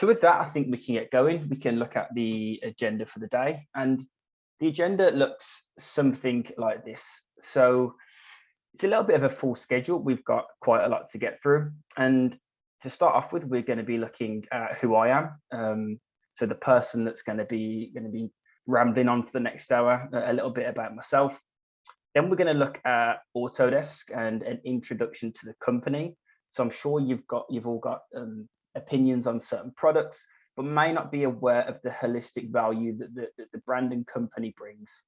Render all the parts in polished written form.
So with that, I think we can get going. We can look at the agenda for the day, and the agenda looks something like this. So it's a little bit of a full schedule. We've got quite a lot to get through. And to start off with, we're going to be looking at who I am. So the person that's going to be rambling on for the next hour, a little bit about myself. Then we're going to look at Autodesk and an introduction to the company. So I'm sure you've all got opinions on certain products, but may not be aware of the holistic value that the brand and company brings.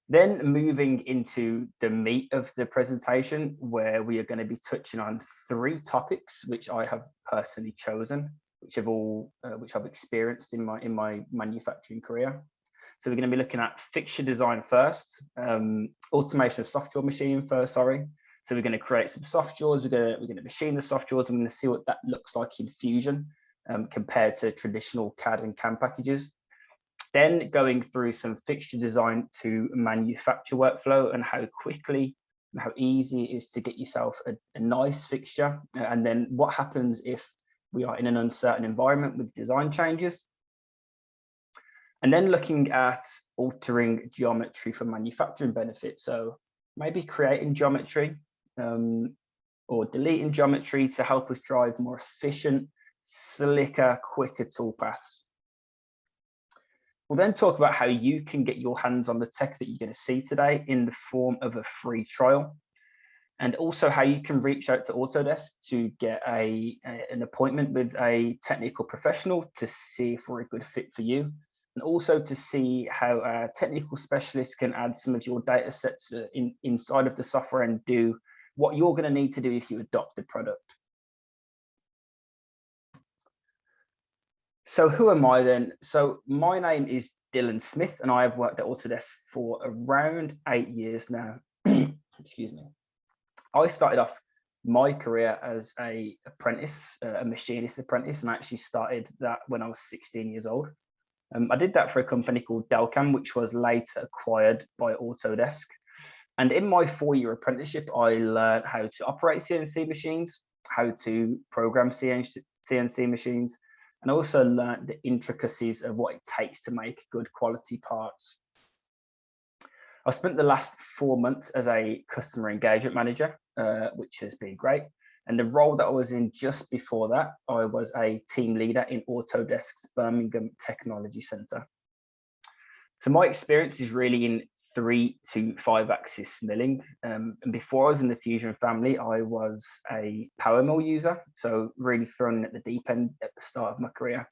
Then moving into the meat of the presentation, where we are going to be touching on 3 topics, which I have personally chosen, which I've experienced in my manufacturing career. So we're going to be looking at fixture design first, automation of soft jaw machining first, sorry. So we're going to create some soft jaws, we're going to machine the soft jaws, and we're going to see what that looks like in Fusion compared to traditional CAD and CAM packages. Then going through some fixture design to manufacture workflow and how quickly and how easy it is to get yourself a nice fixture. And then what happens if we are in an uncertain environment with design changes. And then looking at altering geometry for manufacturing benefits. So maybe creating geometry or deleting geometry to help us drive more efficient, slicker, quicker toolpaths. We'll then talk about how you can get your hands on the tech that you're going to see today in the form of a free trial, and also how you can reach out to Autodesk to get an appointment with a technical professional to see if we're a good fit for you, and also to see how a technical specialist can add some of your data sets inside of the software and do what you're going to need to do if you adopt the product. So who am I then? So my name is Dylan Smith, and I have worked at Autodesk for around 8 years now. Excuse me. I started off my career as a machinist apprentice, and I actually started that when I was 16 years old. I did that for a company called Delcam, which was later acquired by Autodesk. And in my 4-year apprenticeship, I learned how to operate CNC machines, how to program CNC machines, and also learned the intricacies of what it takes to make good quality parts. I spent the last 4 months as a customer engagement manager, which has been great. And the role that I was in just before that, I was a team leader in Autodesk's Birmingham Technology Centre. So my experience is really in 3 to 5 axis milling. And before I was in the Fusion family, I was a power mill user. So really thrown at the deep end at the start of my career.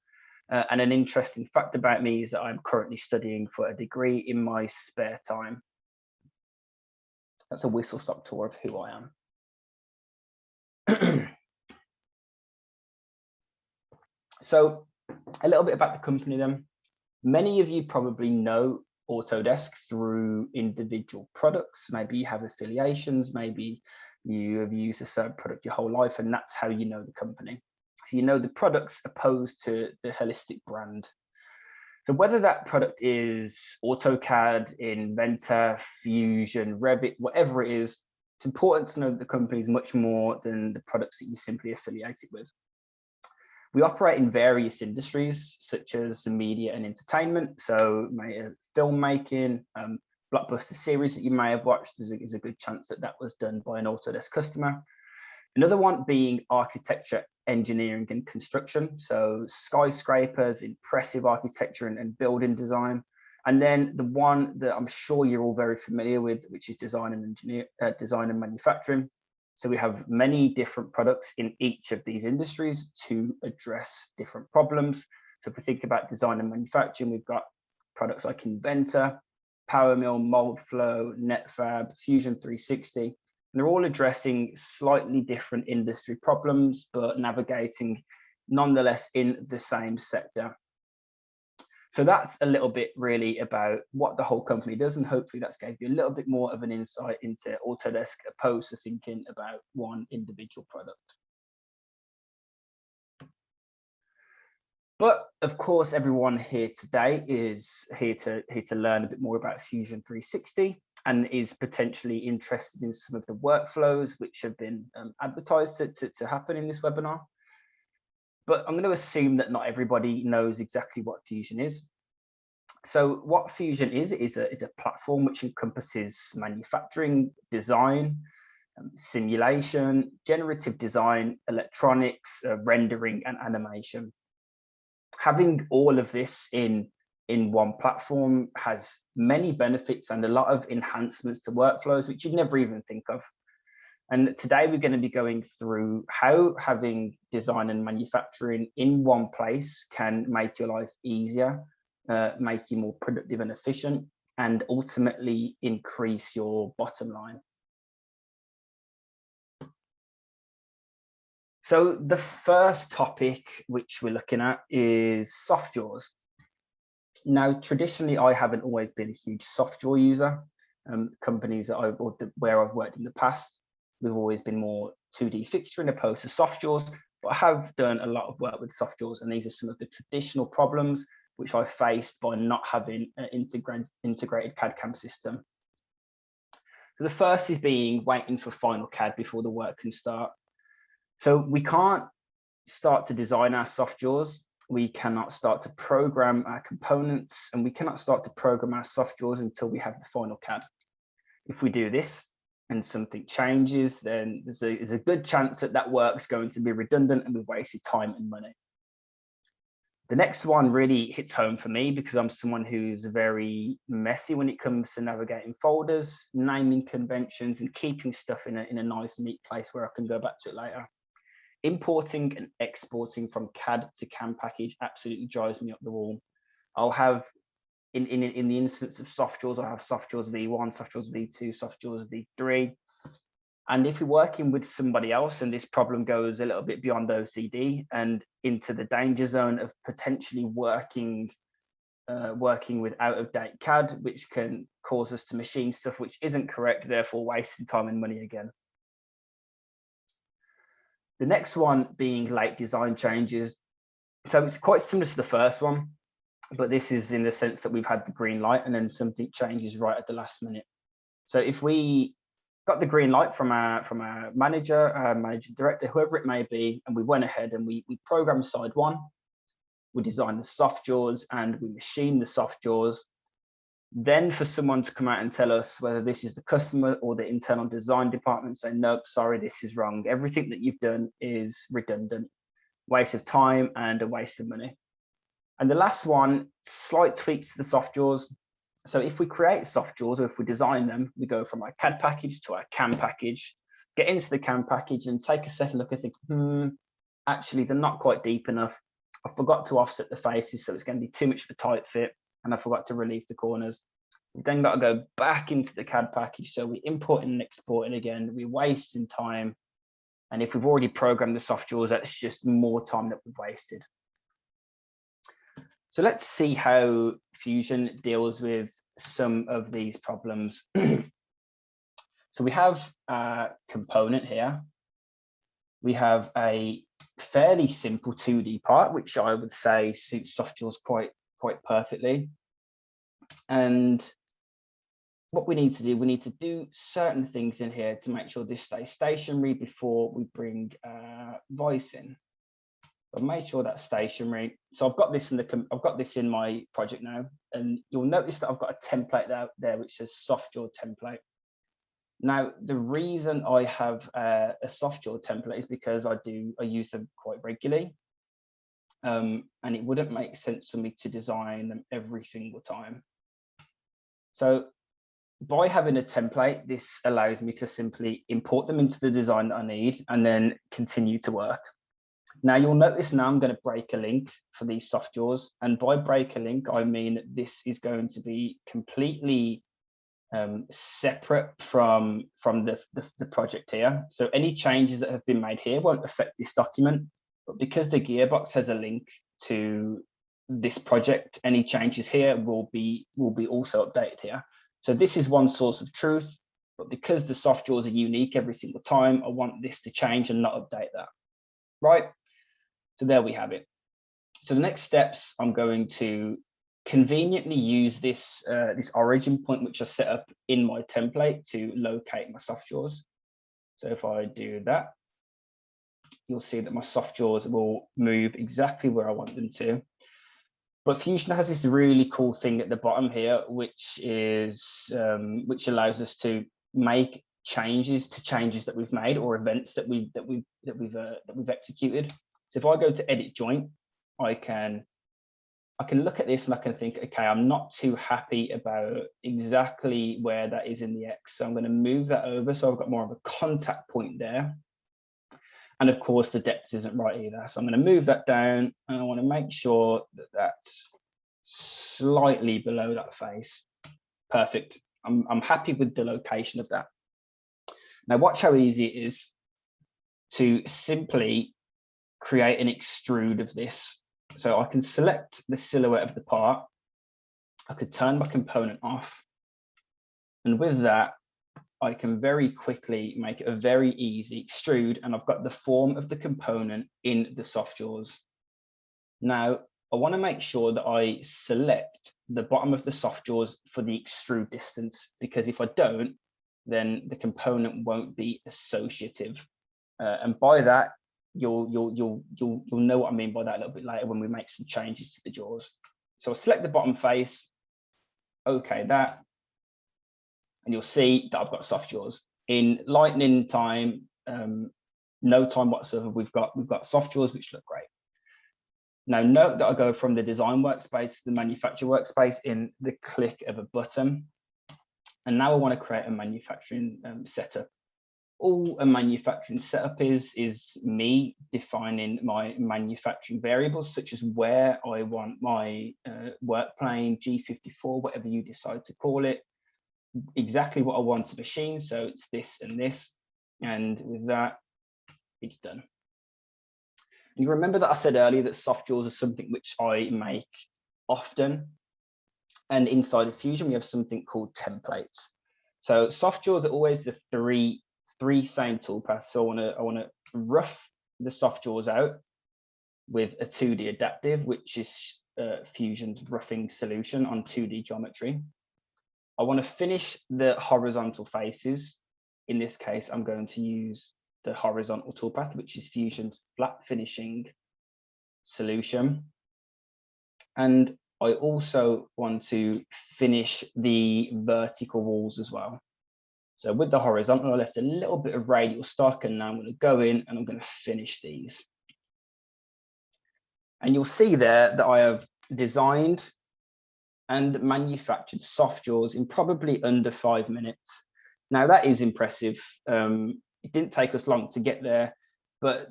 And an interesting fact about me is that I'm currently studying for a degree in my spare time. That's a whistle stop tour of who I am. So a little bit about the company then. Many of you probably know Autodesk through individual products. Maybe you have affiliations, maybe you have used a certain product your whole life, and that's how you know the company. So you know the products opposed to the holistic brand. So whether that product is AutoCAD, Inventor, Fusion, Revit, whatever it is, it's important to know that the company is much more than the products that you simply affiliate it with. We operate in various industries, such as media and entertainment. So filmmaking, blockbuster series that you may have watched, there's a good chance that that was done by an Autodesk customer. Another one being architecture, engineering and construction. So skyscrapers, impressive architecture and building design. And then the one that I'm sure you're all very familiar with, which is design and manufacturing. So we have many different products in each of these industries to address different problems. So if we think about design and manufacturing, we've got products like Inventor, PowerMill, MoldFlow, NetFab, Fusion 360. And they're all addressing slightly different industry problems, but navigating nonetheless in the same sector. So that's a little bit really about what the whole company does, and hopefully that's gave you a little bit more of an insight into Autodesk opposed to thinking about one individual product. But of course, everyone here today is here to learn a bit more about Fusion 360 and is potentially interested in some of the workflows which have been advertised to happen in this webinar. but I'm going to assume that not everybody knows exactly what Fusion is. So what Fusion is a platform which encompasses manufacturing, design, simulation, generative design, electronics, rendering, and animation. Having all of this in one platform has many benefits and a lot of enhancements to workflows, which you'd never even think of. And today we're going to be going through how having design and manufacturing in one place can make your life easier, make you more productive and efficient, and ultimately increase your bottom line. So the first topic which we're looking at is soft jaws. Now, traditionally, I haven't always been a huge soft jaw user. Companies that where I've worked in the past, we've always been more 2D fixturing opposed to soft jaws, but I have done a lot of work with soft jaws, and these are some of the traditional problems which I faced by not having an integrated CAD/CAM system. So the first is waiting for final CAD before the work can start. So we can't start to design our soft jaws, we cannot start to program our components, and we cannot start to program our soft jaws until we have the final CAD. If we do this and something changes, then there's a good chance that that work's going to be redundant and we've wasted time and money. The next one really hits home for me because I'm someone who's very messy when it comes to navigating folders, naming conventions, and keeping stuff in a nice, neat place where I can go back to it later. Importing and exporting from CAD to CAM package absolutely drives me up the wall. I'll have, in the instance of soft jaws, I have soft jaws V1, soft jaws V2, soft jaws V3. And if you're working with somebody else and this problem goes a little bit beyond OCD and into the danger zone of potentially working with out-of-date CAD, which can cause us to machine stuff which isn't correct, therefore wasting time and money again. The next one being late design changes. So it's quite similar to the first one, but this is in the sense that we've had the green light and then something changes right at the last minute. So if we got the green light from our manager, managing director, whoever it may be, and we went ahead and we programmed side one, we designed the soft jaws and we machined the soft jaws. Then for someone to come out and tell us whether this is the customer or the internal design department, say, nope, sorry, this is wrong. Everything that you've done is redundant, waste of time and a waste of money. And the last one, slight tweaks to the soft jaws. So if we create soft jaws or if we design them, we go from our CAD package to our CAM package, get into the CAM package and take a second look and think, actually, they're not quite deep enough. I forgot to offset the faces, so it's going to be too much of a tight fit. And I forgot to relieve the corners. We've then got to go back into the CAD package. So we import and export it again. We're wasting time. And if we've already programmed the soft jaws, that's just more time that we've wasted. So let's see how Fusion deals with some of these problems. So we have a component here. We have a fairly simple 2D part, which I would say suits soft jaws quite perfectly. And what we need to do certain things in here to make sure this stays stationary before we bring voice in. I've made sure that's stationary. So I've got this in my project now, and you'll notice that I've got a template there which says soft jaw template. Now, the reason I have a soft jaw template is because I use them quite regularly. And it wouldn't make sense for me to design them every single time. So by having a template, this allows me to simply import them into the design that I need and then continue to work. Now you'll notice now I'm going to break a link for these soft jaws. And by break a link, I mean this is going to be completely separate from the project here. So any changes that have been made here won't affect this document. But because the gearbox has a link to this project, any changes here will be also updated here. So this is one source of truth, but because the soft jaws are unique every single time, I want this to change and not update that. Right? So there we have it. So the next steps, I'm going to conveniently use this origin point, which I set up in my template to locate my soft jaws. So if I do that, you'll see that my soft jaws will move exactly where I want them to. But Fusion has this really cool thing at the bottom here, which is which allows us to make changes to changes that we've made or events that we've executed. So if I go to edit joint, I can look at this and I can think, okay, I'm not too happy about exactly where that is in the X. So I'm going to move that over. So I've got more of a contact point there. And of course, the depth isn't right either. So I'm going to move that down and I want to make sure that that's slightly below that face. Perfect. I'm happy with the location of that. Now, watch how easy it is to simply create an extrude of this. So I can select the silhouette of the part. I could turn my component off. And with that, I can very quickly make a very easy extrude, and I've got the form of the component in the soft jaws. Now, I want to make sure that I select the bottom of the soft jaws for the extrude distance, because if I don't, then the component won't be associative. And by that, you'll know what I mean by that a little bit later when we make some changes to the jaws. So I'll select the bottom face, okay, that, and you'll see that I've got soft jaws. In lightning time, no time whatsoever, we've got soft jaws which look great. Now note that I go from the design workspace to the manufacture workspace in the click of a button. And now I want to create a manufacturing setup. All a manufacturing setup is me defining my manufacturing variables, such as where I want my work plane, G54, whatever you decide to call it, exactly what I want to machine. So it's this and this. And with that, it's done. You remember that I said earlier that soft jaws are something which I make often. And inside of Fusion, we have something called templates. So soft jaws are always the three same toolpaths. So I want to rough the soft jaws out with a 2D adaptive, which is Fusion's roughing solution on 2D geometry. I want to finish the horizontal faces. In this case, I'm going to use the horizontal toolpath, which is Fusion's flat finishing solution. And I also want to finish the vertical walls as well. So with the horizontal, I left a little bit of radial stock, and now I'm going to go in and I'm going to finish these. And you'll see there that I have designed and manufactured soft jaws in probably under 5 minutes. Now that is impressive. It didn't take us long to get there, but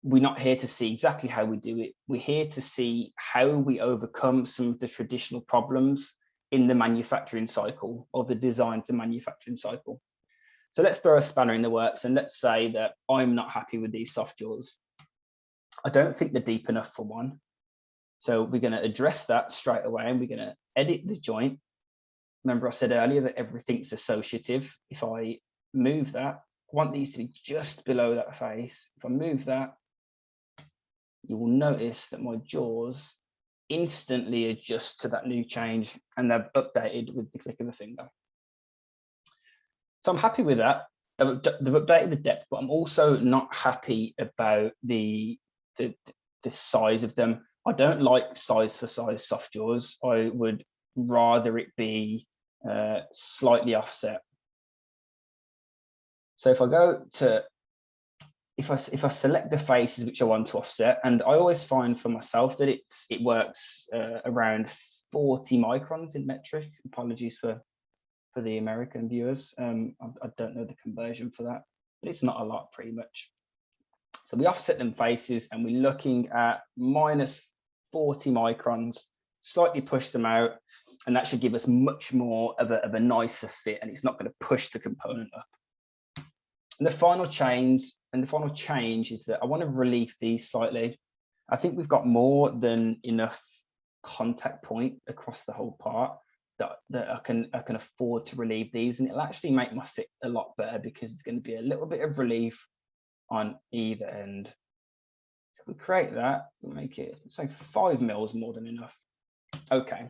we're not here to see exactly how we do it. We're here to see how we overcome some of the traditional problems in the manufacturing cycle, or the design to manufacturing cycle. So let's throw a spanner in the works, and let's say that I'm not happy with these soft jaws. I don't think they're deep enough for one. So we're going to address that straight away, and we're going to edit the joint. Remember I said earlier that everything's associative. If I move that, I want these to be just below that face. If I move that, you will notice that my jaws instantly adjust to that new change, and they've updated with the click of a finger. So I'm happy with that. They've updated the depth, but I'm also not happy about the size of them. I don't like size for size soft jaws. I would rather it be slightly offset. So if I go to, if I select the faces which I want to offset, and I always find for myself that it works around 40 microns in metric. Apologies for the American viewers. I don't know the conversion for that, but it's not a lot, pretty much. So we offset them faces, and we're looking at minus 40 microns, slightly push them out, and that should give us much more of a nicer fit, and it's not going to push the component up. And the final change is that I want to relieve these slightly. I think we've got more than enough contact point across the whole part that I can afford to relieve these, and it'll actually make my fit a lot better, because it's going to be a little bit of relief on either end. So we create that, we'll make it, it's like 5 mils more than enough. Okay.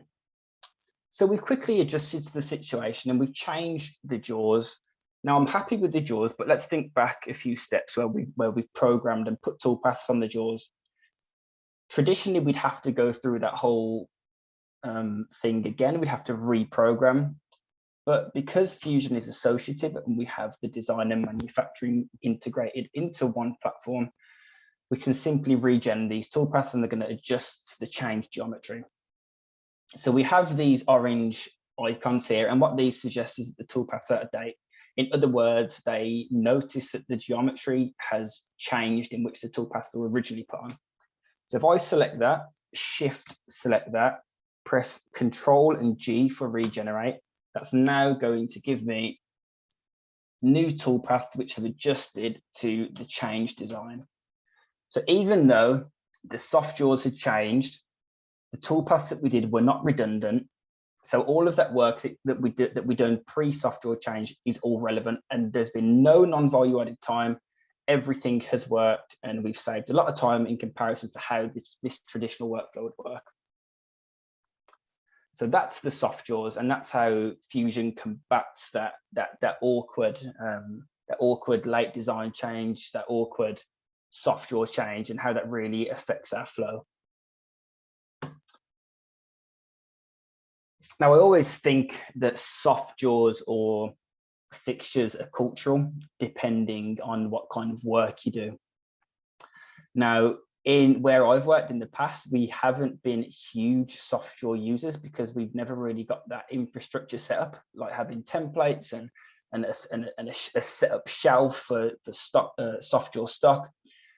So we've quickly adjusted to the situation, and we've changed the jaws. Now I'm happy with the jaws, but let's think back a few steps where we programmed and put toolpaths on the jaws. Traditionally, we'd have to go through that whole thing again. We'd have to reprogram. But because Fusion is associative and we have the design and manufacturing integrated into one platform, we can simply regen these toolpaths and they're going to adjust to the changed geometry. So we have these orange icons here, and what these suggest is that the toolpaths are out of date. In other words, they notice that the geometry has changed in which the toolpaths were originally put on. So if I select that, shift select that, press Control and G for regenerate, that's now going to give me new toolpaths which have adjusted to the changed design. So even though the soft jaws had changed, the toolpaths that we did were not redundant. So all of that work that we done pre-soft jaw change is all relevant, and there's been no non-value added time. Everything has worked, and we've saved a lot of time in comparison to how this traditional workflow would work. So that's the soft jaws, and that's how Fusion combats that awkward late design change, that awkward soft jaw change, and how that really affects our flow. Now, I always think that soft jaws or fixtures are cultural, depending on what kind of work you do. Now, in where I've worked in the past, we haven't been huge soft jaw users because we've never really got that infrastructure set up, like having templates and a set up shelf for stock, soft jaw stock.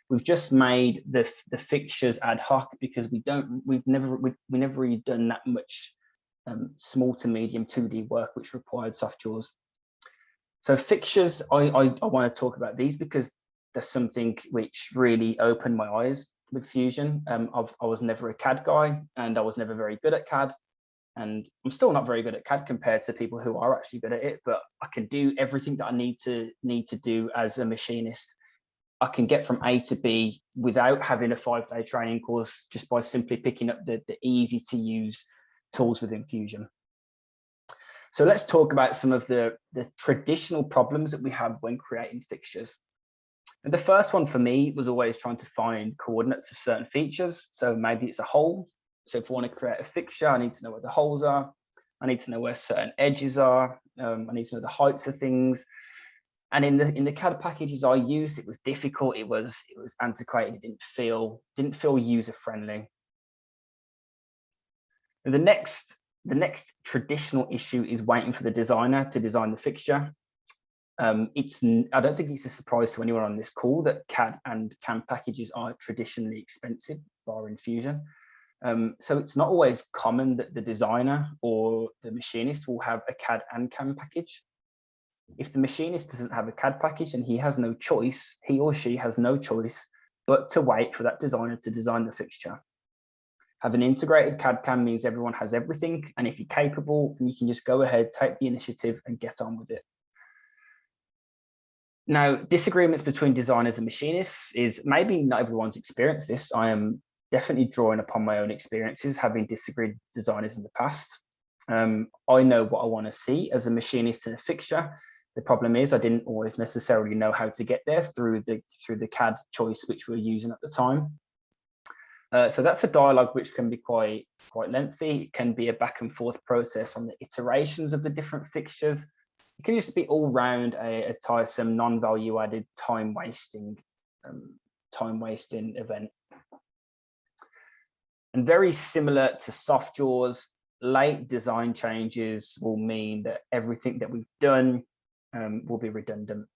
We've just made the fixtures ad hoc because we've never really done that much small to medium 2D work which required soft jaws. So fixtures, I want to talk about these because there's something which really opened my eyes with Fusion. I was never a CAD guy, and I was never very good at CAD, and I'm still not very good at CAD compared to people who are actually good at it, but I can do everything that I need to do as a machinist. I can get from A to B without having a 5-day training course, just by simply picking up the easy to use tools within Fusion. So let's talk about some of the traditional problems that we have when creating fixtures. And the first one for me was always trying to find coordinates of certain features. So maybe it's a hole. So if I want to create a fixture, I need to know where the holes are. I need to know where certain edges are. I need to know the heights of things. And in the CAD packages I used, it was difficult. It was antiquated. It didn't feel user friendly. And the next traditional issue is waiting for the designer to design the fixture. I don't think it's a surprise to anyone on this call that CAD and CAM packages are traditionally expensive, bar in Fusion. So it's not always common that the designer or the machinist will have a CAD and CAM package. If the machinist doesn't have a CAD package, and he or she has no choice but to wait for that designer to design the fixture. Having integrated CAD CAM means everyone has everything, and if you're capable, you can just go ahead, take the initiative and get on with it. Now, disagreements between designers and machinists is maybe not everyone's experienced this. I am definitely drawing upon my own experiences, having disagreed with designers in the past. I know what I want to see as a machinist in a fixture. The problem is I didn't always necessarily know how to get there through the CAD choice which we were using at the time. So that's a dialogue which can be quite lengthy. It can be a back and forth process on the iterations of the different fixtures. It can just be all round a tiresome, non-value added, time wasting event. And very similar to soft jaws, late design changes will mean that everything that we've done will be redundant.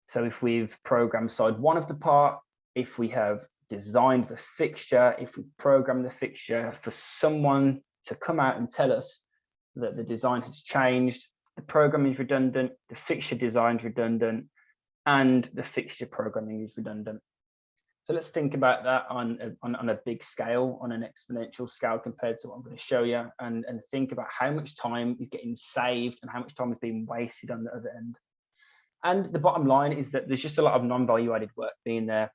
So if we've programmed side one of the part, if we have designed the fixture, if we program the fixture, for someone to come out and tell us that the design has changed, the programming is redundant, the fixture design is redundant, and the fixture programming is redundant. So let's think about that on a big scale, on an exponential scale compared to what I'm going to show you, and think about how much time is getting saved and how much time is being wasted on the other end. And the bottom line is that there's just a lot of non-value added work being there.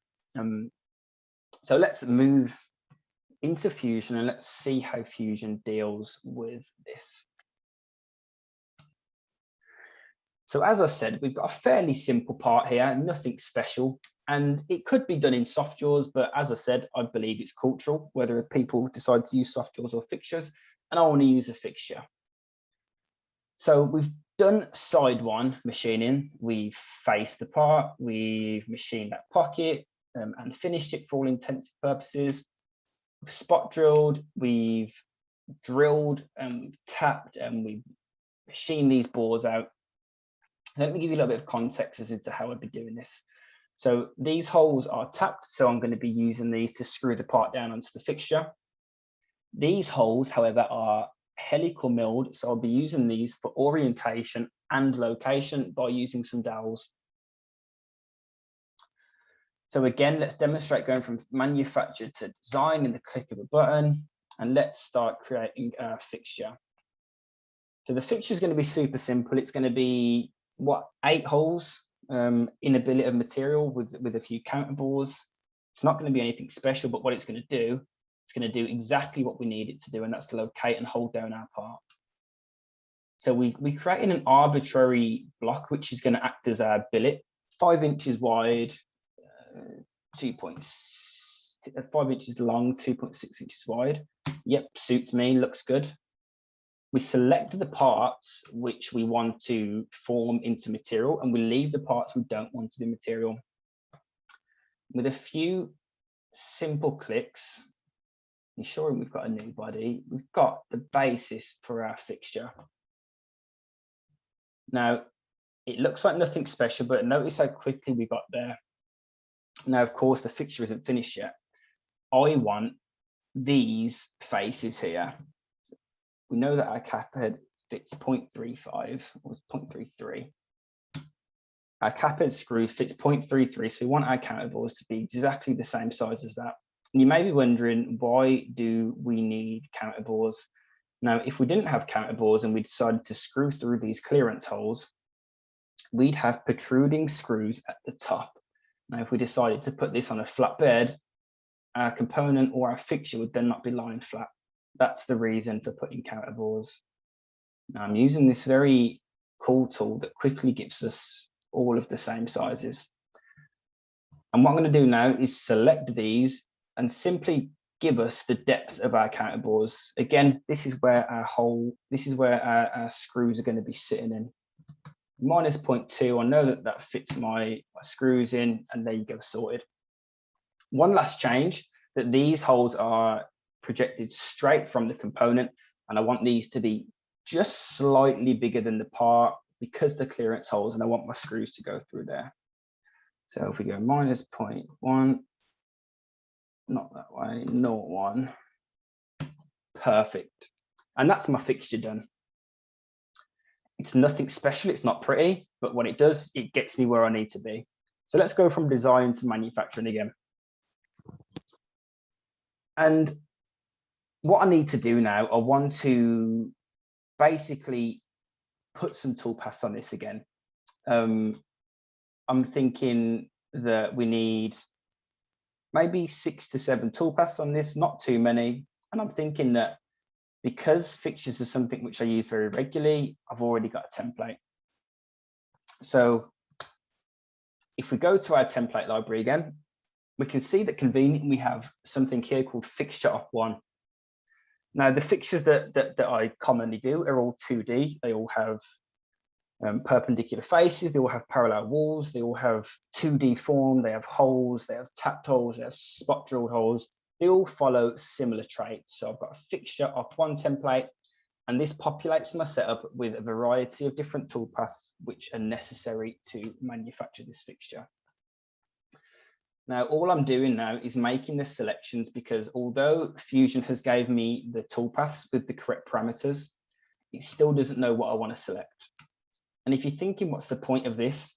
So let's move into Fusion and let's see how Fusion deals with this. So as I said, we've got a fairly simple part here, nothing special, and it could be done in soft jaws, but as I said, I believe it's cultural, whether people decide to use soft jaws or fixtures, and I want to use a fixture. So we've done side one machining, we've faced the part, we've machined that pocket and finished it for all intents and purposes. We've spot drilled, we've drilled and we've tapped and we've machined these bores out. Let me give you a little bit of context as to how I'd be doing this. So these holes are tapped, so I'm going to be using these to screw the part down onto the fixture. These holes, however, are helical milled, so I'll be using these for orientation and location by using some dowels. So again, let's demonstrate going from manufacture to design in the click of a button, and let's start creating a fixture. So the fixture is going to be super simple. It's going to be 8 holes in a billet of material with a few counterbores. It's not going to be anything special, but what it's going to do, it's going to do exactly what we need it to do, and that's to locate and hold down our part. So we created an arbitrary block, which is going to act as our billet, 5 inches wide, 5 inches long, 2.6 inches wide. Yep, suits me, looks good. We select the parts which we want to form into material, and we leave the parts we don't want to be material. With a few simple clicks, ensuring we've got a new body, we've got the basis for our fixture. Now, it looks like nothing special, but notice how quickly we got there. Now, of course, the fixture isn't finished yet. I want these faces here. We know that our cap head fits 0.35 or 0.33. Our cap head screw fits 0.33, so we want our counterbores to be exactly the same size as that. And you may be wondering, why do we need counterbores? Now, if we didn't have counterbores and we decided to screw through these clearance holes, we'd have protruding screws at the top. Now, if we decided to put this on a flat bed, our component or our fixture would then not be lying flat. That's the reason for putting counterbores. Now, I'm using this very cool tool that quickly gives us all of the same sizes. And what I'm going to do now is select these and simply give us the depth of our counterbores. Again, this is where our our screws are going to be sitting in. Minus 0.2, I know that fits my screws in, and there you go, sorted. One last change, that these holes are projected straight from the component, and I want these to be just slightly bigger than the part because they're clearance holes, and I want my screws to go through there. So if we go minus 0.1, not that way, 0.1, perfect. And that's my fixture done. It's nothing special, it's not pretty, but what it does, it gets me where I need to be. So let's go from design to manufacturing again. And what I need to do now, I want to basically put some toolpaths on this again. I'm thinking that we need maybe 6 to 7 toolpaths on this, not too many. And I'm thinking that because fixtures are something which I use very regularly, I've already got a template. So if we go to our template library again, we can see that conveniently we have something here called fixture op 1. Now, the fixtures that I commonly do are all 2D. They all have perpendicular faces, they all have parallel walls, they all have 2D form, they have holes, they have tapped holes, they have spot drilled holes. They all follow similar traits. So I've got a fixture op 1 template, and this populates my setup with a variety of different toolpaths which are necessary to manufacture this fixture. Now, all I'm doing now is making the selections, because although Fusion has gave me the toolpaths with the correct parameters, it still doesn't know what I want to select. And if you're thinking, what's the point of this?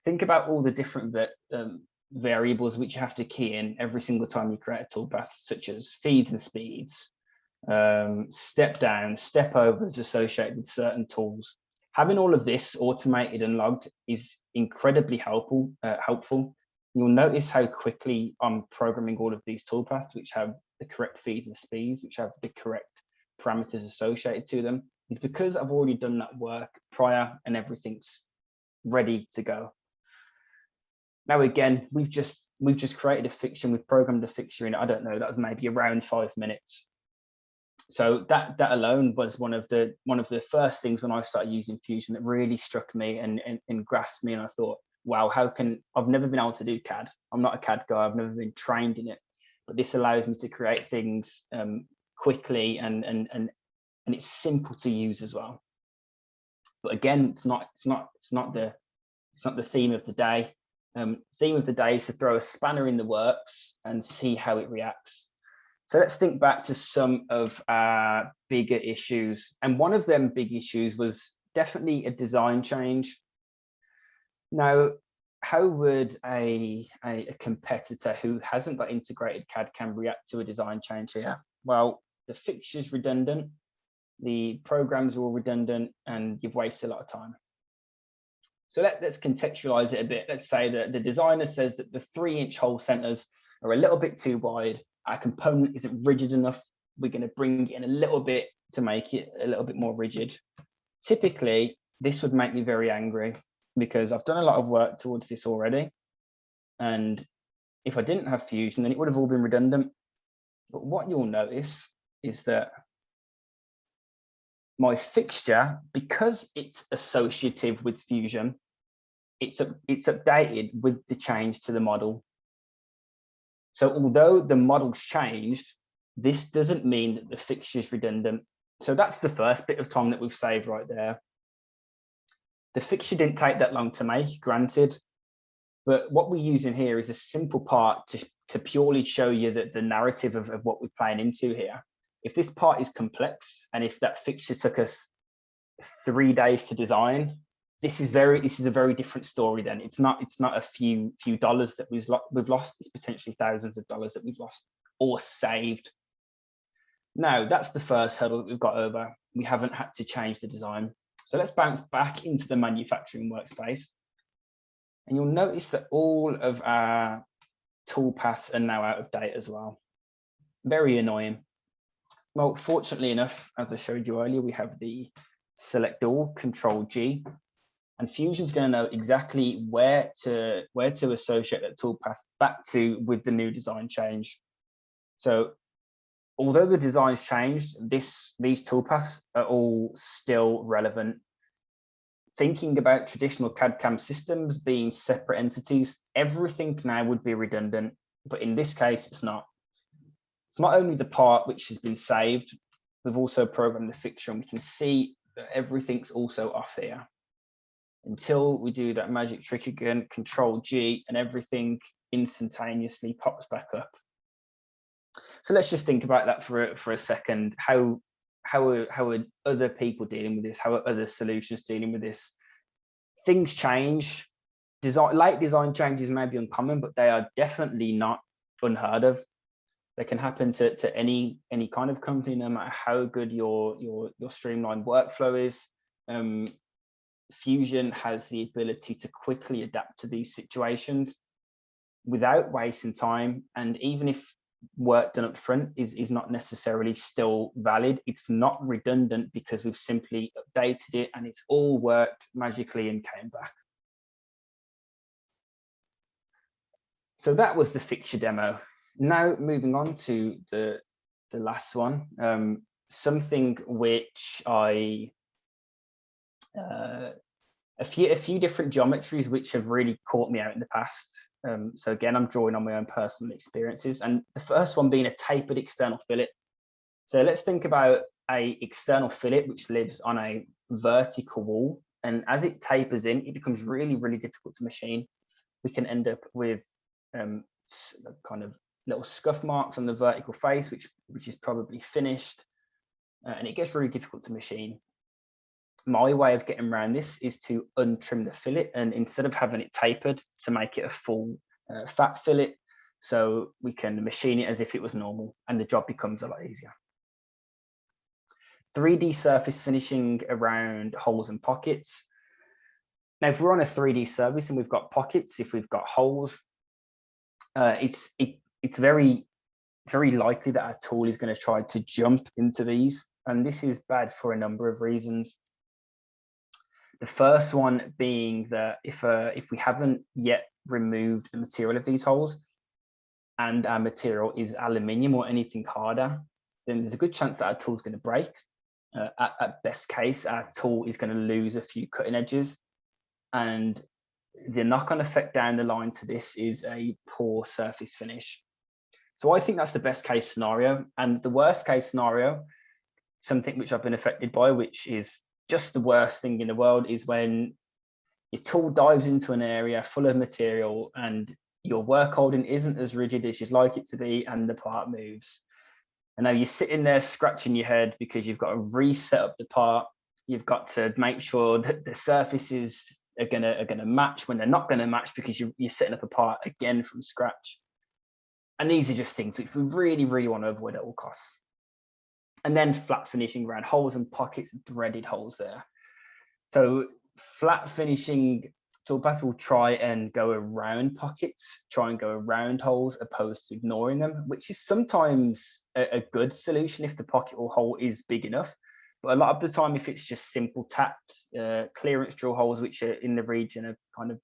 Think about all the different variables which you have to key in every single time you create a toolpath, such as feeds and speeds, step down, step overs associated with certain tools. Having all of this automated and logged is incredibly helpful. You'll notice how quickly I'm programming all of these toolpaths, which have the correct feeds and speeds, which have the correct parameters associated to them. It's because I've already done that work prior, and everything's ready to go. Now, again, we've just created a fixture, we've programmed a fixture in, I don't know, that was maybe around 5 minutes. So that alone was one of the first things when I started using Fusion that really struck me and grasped me. And I thought, wow, I've never been able to do CAD. I'm not a CAD guy. I've never been trained in it, but this allows me to create things quickly and it's simple to use as well. But again, it's not the theme of the day. Theme of the day is to throw a spanner in the works and see how it reacts. So let's think back to some of our bigger issues. And one of them big issues was definitely a design change. Now, how would a competitor who hasn't got integrated CAD CAM react to a design change here? Well, the fixture's redundant, the programs are all redundant, and you've wasted a lot of time. So let's contextualize it a bit. Let's say that the designer says that the 3-inch hole centers are a little bit too wide. Our component isn't rigid enough. We're going to bring it in a little bit to make it a little bit more rigid. Typically, this would make me very angry because I've done a lot of work towards this already. And if I didn't have Fusion, then it would have all been redundant. But what you'll notice is that my fixture, because it's associative with Fusion, it's updated with the change to the model. So although the model's changed, this doesn't mean that the fixture is redundant. So that's the first bit of time that we've saved right there. The fixture didn't take that long to make, granted, but what we're using here is a simple part to purely show you that the narrative of what we're playing into here. If this part is complex, and if that fixture took us 3 days to design, this is a very different story. Then it's not a few dollars that we've lost. It's potentially thousands of dollars that we've lost or saved. Now that's the first hurdle that we've got over. We haven't had to change the design. So let's bounce back into the manufacturing workspace, and you'll notice that all of our toolpaths are now out of date as well. Very annoying. Well, fortunately enough, as I showed you earlier, we have the select all, Control G, and Fusion's going to know exactly where to associate that toolpath back to with the new design change. So although the design's changed, these toolpaths are all still relevant. Thinking about traditional CAD CAM systems being separate entities, everything now would be redundant, but in this case, it's not. It's not only the part which has been saved, we've also programmed the fixture, and we can see that everything's also off here. Until we do that magic trick again, Control G, and everything instantaneously pops back up. So let's just think about that for a second. How are other people dealing with this? How are other solutions dealing with this? Things change. Late design changes may be uncommon, but they are definitely not unheard of. They can happen to any kind of company, no matter how good your streamlined workflow is. Fusion has the ability to quickly adapt to these situations without wasting time. And even if work done up front is not necessarily still valid, it's not redundant because we've simply updated it and it's all worked magically and came back. So that was the fixture demo. Now moving on to the last one, something which a few different geometries which have really caught me out in the past. So again, I'm drawing on my own personal experiences, and the first one being a tapered external fillet. So let's think about a external fillet which lives on a vertical wall, and as it tapers in, it becomes really, really difficult to machine. We can end up with kind of little scuff marks on the vertical face, which is probably finished, and it gets really difficult to machine. My way of getting around this is to untrim the fillet, and instead of having it tapered, to make it a full fat fillet, so we can machine it as if it was normal, and the job becomes a lot easier. 3D surface finishing around holes and pockets. Now, if we're on a 3D surface and we've got pockets, if we've got holes, it's very likely that our tool is going to try to jump into these, and this is bad for a number of reasons. The first one being that if we haven't yet removed the material of these holes, and our material is aluminium or anything harder, then there's a good chance that our tool is going to break. At best case, our tool is going to lose a few cutting edges, and the knock-on effect down the line to this is a poor surface finish. So I think that's the best case scenario. And the worst case scenario, something which I've been affected by, which is just the worst thing in the world, is when your tool dives into an area full of material and your work holding isn't as rigid as you'd like it to be, and the part moves. And now you're sitting there scratching your head because you've got to reset up the part. You've got to make sure that the surfaces are gonna match when they're not gonna match, because you're setting up a part again from scratch. And these are just things which we really, really want to avoid at all costs. And then flat finishing around holes and pockets, threaded holes there. So flat finishing toolpaths will try and go around pockets, try and go around holes, opposed to ignoring them, which is sometimes a good solution if the pocket or hole is big enough. But a lot of the time, if it's just simple tapped clearance drill holes, which are in the region of kind of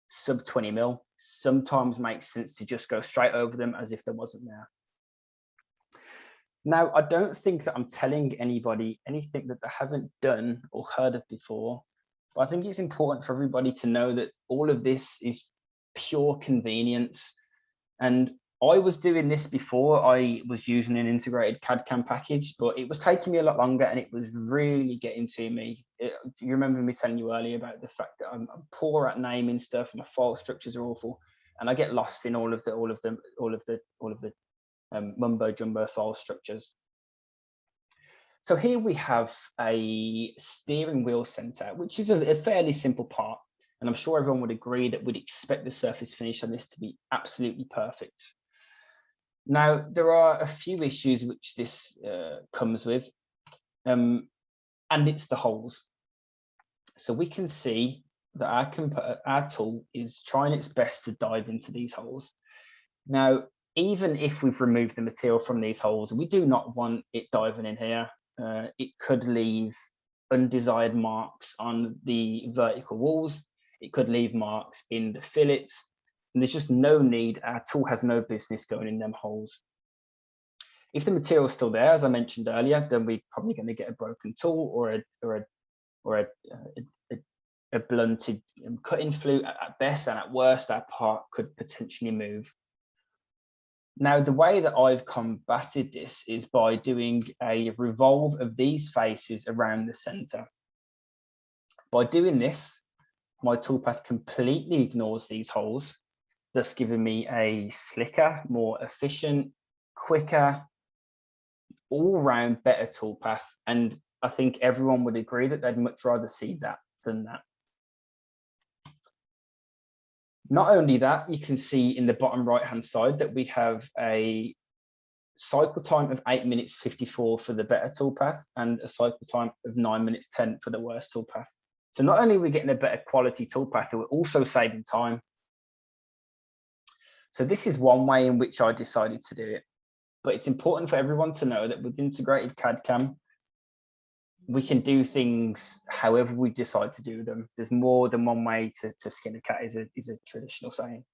sub 20 mil, sometimes makes sense to just go straight over them as if there wasn't there. Now, I don't think that I'm telling anybody anything that they haven't done or heard of before. But I think it's important for everybody to know that all of this is pure convenience. And I was doing this before I was using an integrated CAD/CAM package, but it was taking me a lot longer and it was really getting to me. Do you remember me telling you earlier about the fact that I'm poor at naming stuff, my file structures are awful, and I get lost in all of the mumbo jumbo file structures. So here we have a steering wheel center, which is a fairly simple part. And I'm sure everyone would agree that we'd expect the surface finish on this to be absolutely perfect. Now, there are a few issues which this comes with, and it's the holes. So we can see that our tool is trying its best to dive into these holes. Now, even if we've removed the material from these holes, we do not want it diving in here. It could leave undesired marks on the vertical walls. It could leave marks in the fillets. And there's just no need. Our tool has no business going in them holes. If the material is still there, as I mentioned earlier, then we're probably going to get a broken tool or a blunted cutting flute at best, and at worst, our part could potentially move. Now, the way that I've combated this is by doing a revolve of these faces around the center. By doing this, my toolpath completely ignores these holes, thus giving me a slicker, more efficient, quicker, all-round better toolpath. And I think everyone would agree that they'd much rather see that than that. Not only that, you can see in the bottom right-hand side that we have a cycle time of 8 minutes 54 for the better toolpath and a cycle time of 9 minutes 10 for the worst toolpath. So not only are we getting a better quality toolpath, we're also saving time. So this is one way in which I decided to do it. But it's important for everyone to know that with integrated CAD/CAM, we can do things however we decide to do them. There's more than one way to skin a cat, is a traditional saying.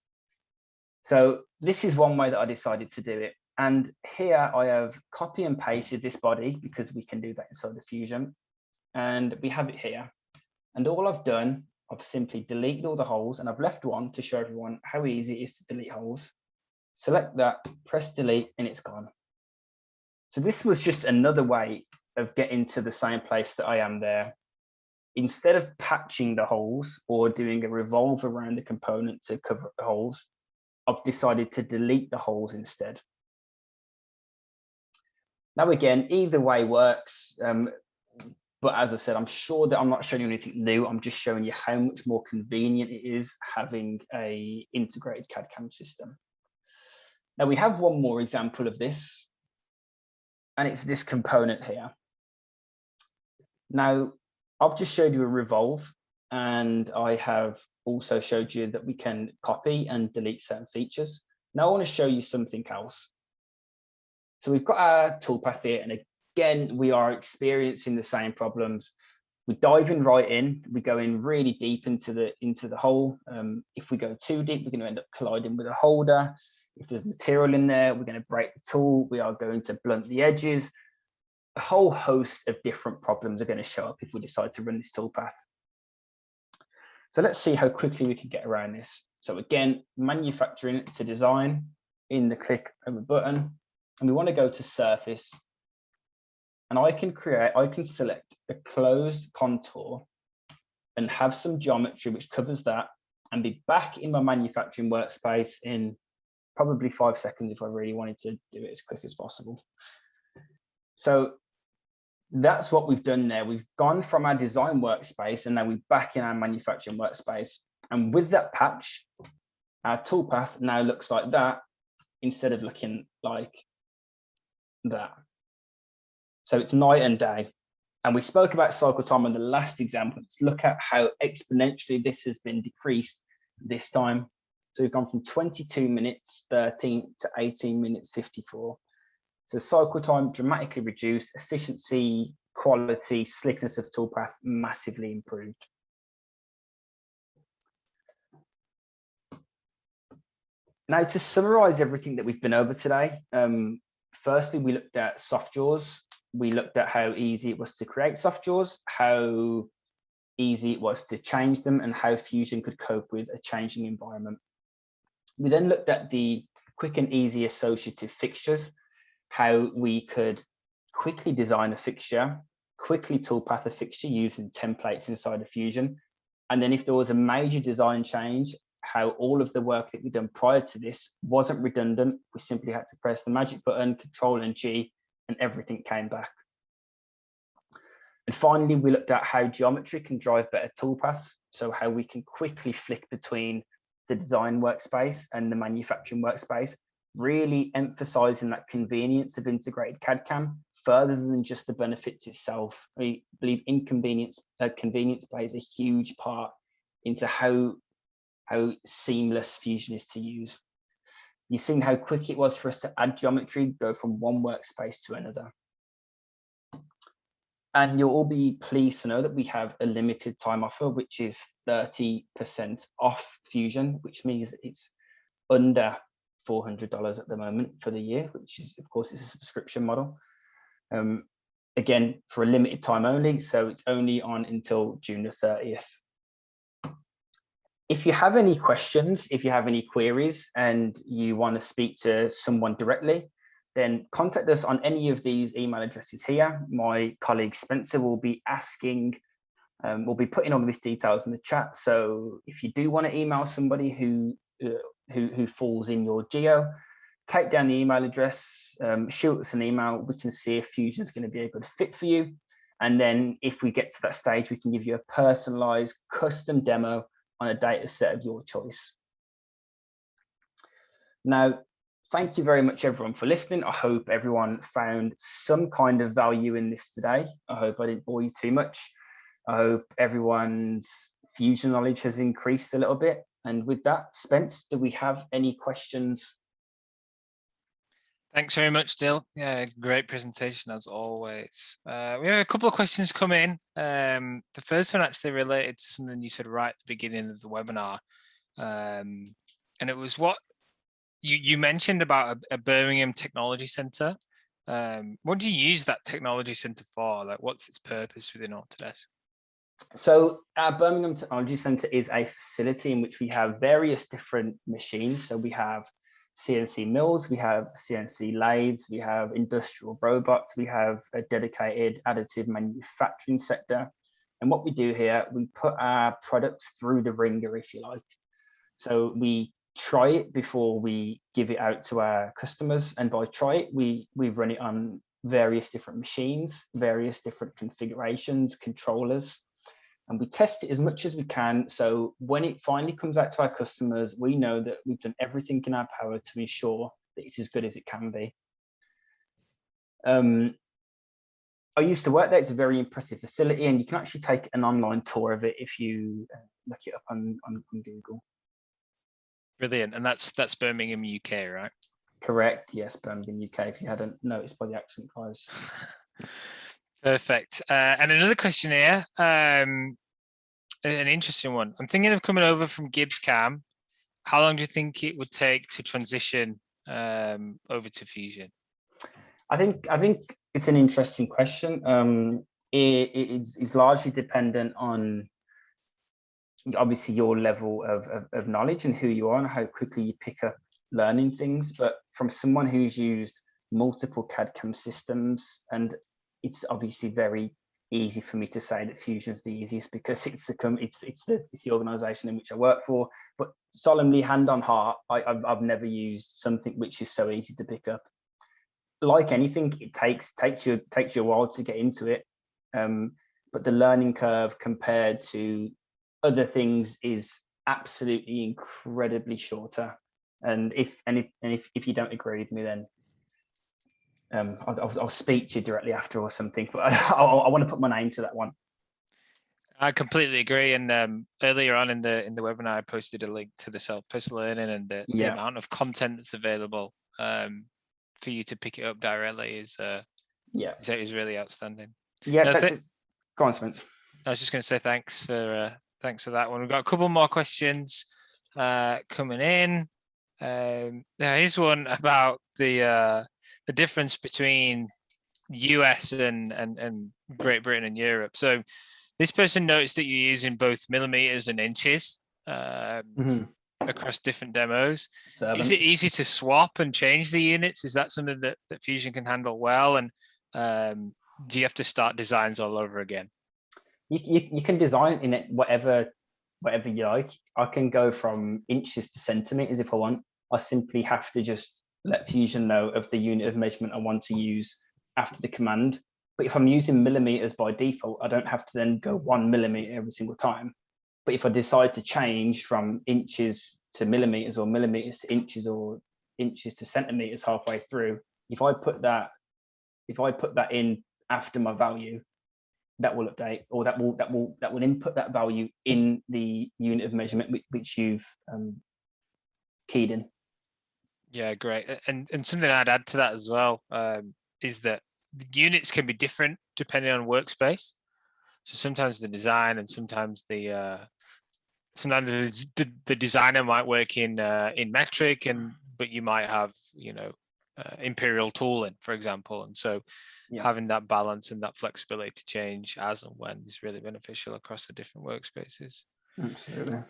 So this is one way that I decided to do it. And here I have copy and pasted this body, because we can do that inside the Fusion. And we have it here. And all I've done, I've simply deleted all the holes, and I've left one to show everyone how easy it is to delete holes. Select that, press delete, and it's gone. So this was just another way of getting to the same place that I am there. Instead of patching the holes or doing a revolve around the component to cover up the holes, I've decided to delete the holes instead. Now, again, either way works. But as I said, I'm sure that I'm not showing you anything new. I'm just showing you how much more convenient it is having an integrated CAD/CAM system. Now, we have one more example of this, and it's this component here. Now, I've just showed you a revolve, and I have also showed you that we can copy and delete certain features. Now I want to show you something else. So we've got our toolpath here, and again, we are experiencing the same problems. we're diving right in. We go in really deep into the hole. If we go too deep, we're going to end up colliding with a holder. If there's material in there, we're going to break the tool. We are going to blunt the edges. A whole host of different problems are going to show up if we decide to run this toolpath. So let's see how quickly we can get around this. So again, manufacturing to design in the click of a button, and we want to go to surface. And I can select a closed contour and have some geometry which covers that, and be back in my manufacturing workspace in probably 5 seconds if I really wanted to do it as quick as possible. So that's what we've done there. We've gone from our design workspace and now we're back in our manufacturing workspace. And with that patch, our toolpath now looks like that instead of looking like that. So it's night and day. And we spoke about cycle time in the last example. Let's look at how exponentially this has been decreased this time. So we've gone from 22 minutes 13 to 18 minutes 54. So cycle time dramatically reduced, efficiency, quality, slickness of toolpath massively improved. Now, to summarize everything that we've been over today, firstly, we looked at soft jaws. We looked at how easy it was to create soft jaws, how easy it was to change them, and how Fusion could cope with a changing environment. We then looked at the quick and easy associative fixtures, how we could quickly design a fixture, quickly toolpath a fixture using templates inside of Fusion. And then if there was a major design change, how all of the work that we'd done prior to this wasn't redundant. We simply had to press the magic button, Control and G, and everything came back. And finally, we looked at how geometry can drive better toolpaths. So how we can quickly flick between the design workspace and the manufacturing workspace, really emphasizing that convenience of integrated CAD/CAM further than just the benefits itself. I believe convenience plays a huge part into how seamless Fusion is to use. You've seen how quick it was for us to add geometry, go from one workspace to another. And you'll all be pleased to know that we have a limited time offer, which is 30% off Fusion, which means it's under $400 at the moment for the year, which is, of course, it's a subscription model. Again, for a limited time only, so it's only on until June the 30th. If you have any questions, if you have any queries, and you want to speak to someone directly, then contact us on any of these email addresses here. My colleague Spencer will be asking, we'll be putting all of these details in the chat. So if you do want to email somebody who falls in your geo, take down the email address, shoot us an email. We can see if Fusion is going to be a good fit for you. And then if we get to that stage, we can give you a personalized custom demo on a data set of your choice. Now, thank you very much, everyone, for listening. I hope everyone found some kind of value in this today. I hope I didn't bore you too much. I hope everyone's Fusion knowledge has increased a little bit. And with that, Spence, do we have any questions? Thanks very much, Dill. Yeah, great presentation as always. We have a couple of questions come in. The first one actually related to something you said right at the beginning of the webinar. And it was what you mentioned about a Birmingham Technology Centre. What do you use that technology centre for? Like, what's its purpose within Autodesk? So our Birmingham Technology Centre is a facility in which we have various different machines. So we have CNC mills, we have CNC lathes, we have industrial robots, we have a dedicated additive manufacturing sector. And what we do here, we put our products through the ringer, if you like. So we try it before we give it out to our customers. And by try it, we run it on various different machines, various different configurations, controllers. And we test it as much as we can. So when it finally comes out to our customers, we know that we've done everything in our power to ensure that it's as good as it can be. I used to work there. It's a very impressive facility, and you can actually take an online tour of it if you look it up on Google. Brilliant. And that's Birmingham, UK, right? Correct. Yes, Birmingham, UK, if you hadn't noticed by the accent, guys. Perfect. And another question here, an interesting one. I'm thinking of coming over from Gibbs Cam. How long do you think it would take to transition over to Fusion? I think it's an interesting question. It's largely dependent on obviously your level of knowledge and who you are and how quickly you pick up learning things. But from someone who's used multiple CAD CAM systems, and it's obviously very easy for me to say that Fusion is the easiest because it's the organization in which I work for. But solemnly, hand on heart, I've never used something which is so easy to pick up. Like anything, it takes you a while to get into it, but the learning curve compared to other things is absolutely incredibly shorter. And if you don't agree with me, then I'll speak to you directly after or something. But I want to put my name to that one. I completely agree. And earlier on in the webinar, I posted a link to the self-paced learning and the amount of content that's available for you to pick it up directly is really outstanding. Yeah, go on, Spence. I was just going to say thanks for that one. We've got a couple more questions coming in. Here's one about the difference between US and Great Britain and Europe. So this person notes that you're using both millimeters and inches across different demos. Is it easy to swap and change the units? Is that something that Fusion can handle well? And do you have to start designs all over again? You can design in it whatever you like. I can go from inches to centimeters if I want. I simply have to just let Fusion know of the unit of measurement I want to use after the command. But if I'm using millimeters by default, I don't have to then go 1 millimeter every single time. But if I decide to change from inches to millimeters or millimeters to inches or inches to centimeters halfway through, if I put that in after my value, that will update, or that will input that value in the unit of measurement which you've keyed in. Yeah, great. And something I'd add to that as well is that the units can be different depending on workspace. So sometimes the design and sometimes the designer might work in metric, but you might have imperial tooling, for example, and so having that balance and that flexibility to change as and when is really beneficial across the different workspaces. Absolutely.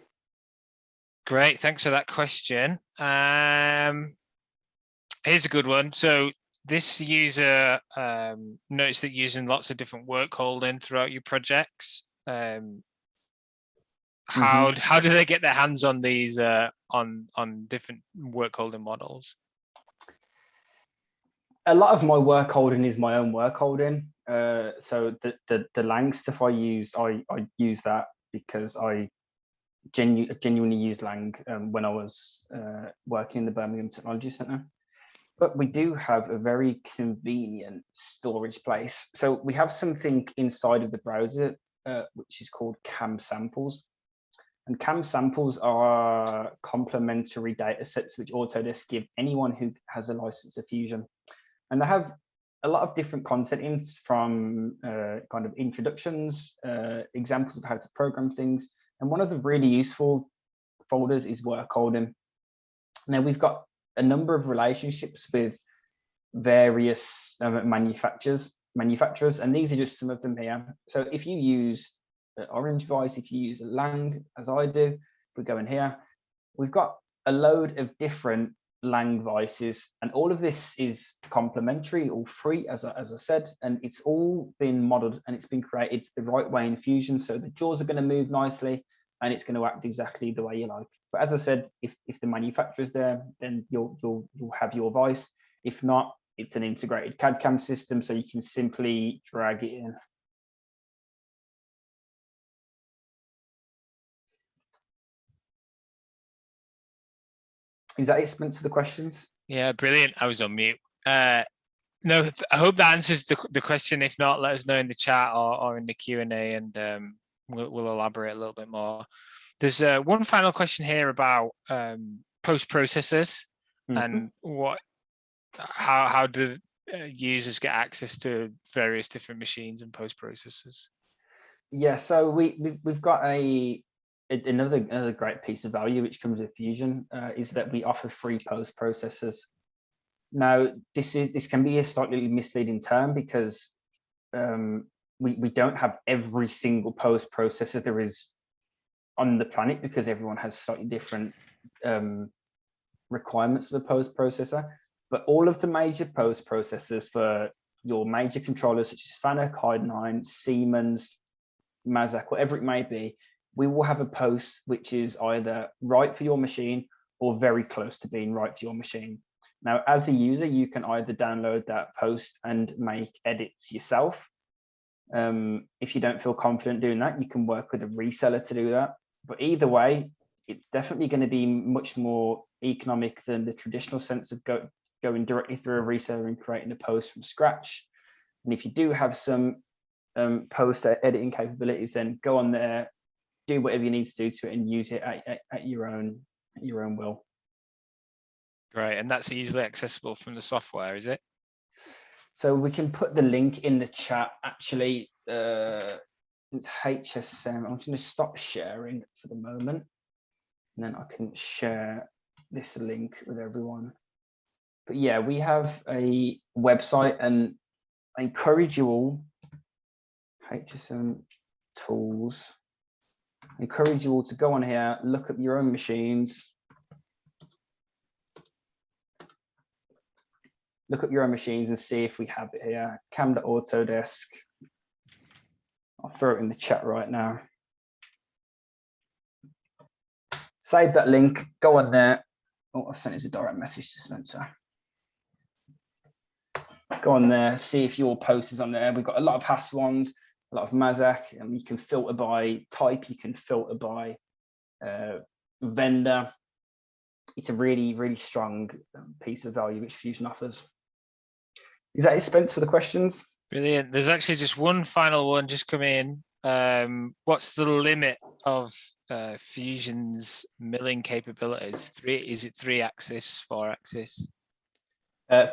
Great, thanks for that question. Here's a good one. So this user noticed that using lots of different work holding throughout your projects. How do they get their hands on these on different work holding models? A lot of my work holding is my own work holding. So the Lang stuff I use that because I genuinely used Lang when I was working in the Birmingham Technology Centre. But we do have a very convenient storage place. So we have something inside of the browser which is called CAM samples. And CAM samples are complementary data sets which Autodesk give anyone who has a license of Fusion. And they have a lot of different content in, from kind of introductions, examples of how to program things. And one of the really useful folders is work holding. Now we've got a number of relationships with various manufacturers, and these are just some of them here. So if you use the Orange device, if you use Lang, as I do, if we go in here, we've got a load of different Lang devices, and all of this is complementary or free, as I said, and it's all been modeled and it's been created the right way in Fusion. So the jaws are going to move nicely and it's going to act exactly the way you like. But as I said, if the manufacturer's there, then you'll have your device. If not, it's an integrated CAD CAM system, so you can simply drag it in. Is that it, Spence, for the questions? Yeah, brilliant. I was on mute. No, I hope that answers the question. If not, let us know in the chat or in the Q&A, and we'll elaborate a little bit more. There's one final question here about post processors and how do users get access to various different machines and post processors? Yeah, so we've got another great piece of value which comes with Fusion, is that we offer free post processors. Now, this can be a slightly misleading term because we don't have every single post processor there is on the planet, because everyone has slightly different requirements of the post processor. But all of the major post processors for your major controllers, such as Fanuc, Heidenhain, Siemens, Mazak, whatever it may be, we will have a post which is either right for your machine or very close to being right for your machine. Now, as a user, you can either download that post and make edits yourself. If you don't feel confident doing that, you can work with a reseller to do that. But either way, it's definitely going to be much more economic than the traditional sense of going directly through a reseller and creating a post from scratch. And if you do have some post editing capabilities, then go on there, do whatever you need to do to it, and use it at your own will. Great, and that's easily accessible from the software, is it? So we can put the link in the chat. Actually, it's HSM. I'm going to stop sharing for the moment, and then I can share this link with everyone. But yeah, we have a website, and I encourage you all, HSM tools, I encourage you all to go on here, look at your own machines, and see if we have it here. Cam.Autodesk. I'll throw it in the chat right now. Save that link, go on there. Oh, I've sent it as a direct message to Spencer. Go on there, see if your post is on there. We've got a lot of Haas ones, a lot of Mazak, and you can filter by type, you can filter by vendor. It's a really, really strong piece of value which Fusion offers. Is that it, Spence, for the questions? Brilliant. There's actually just one final one just come in. What's the limit of Fusion's milling capabilities? Is it 3-axis, 4-axis?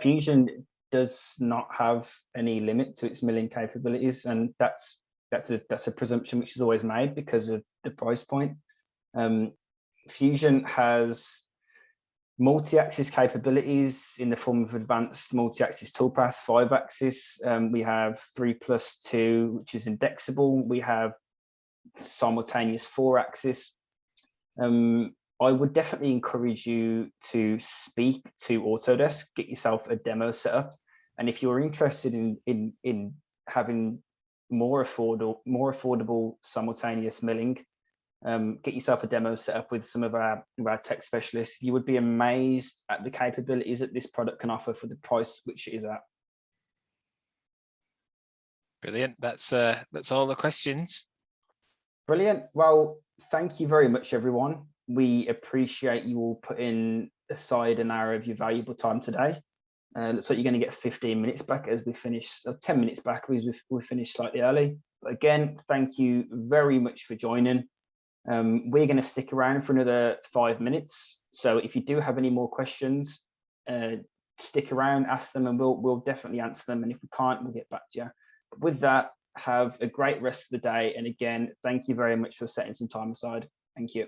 Fusion does not have any limit to its milling capabilities, and that's a presumption which is always made because of the price point. Fusion has multi-axis capabilities in the form of advanced multi-axis toolpaths, 5-axis. We have 3+2, which is indexable. We have simultaneous 4-axis. I would definitely encourage you to speak to Autodesk, get yourself a demo set up. And if you're interested in having more affordable simultaneous milling, get yourself a demo set up with some of our tech specialists. You would be amazed at the capabilities that this product can offer for the price which it is at. Brilliant. That's all the questions. Brilliant. Well, thank you very much, everyone. We appreciate you all putting aside an hour of your valuable time today. Looks like you're going to get 15 minutes back as we finish, 10 minutes back as we finished slightly early. But again, thank you very much for joining. We're going to stick around for another 5 minutes. So if you do have any more questions, stick around, ask them, and we'll definitely answer them. And if we can't, we'll get back to you. But with that, have a great rest of the day. And again, thank you very much for setting some time aside. Thank you.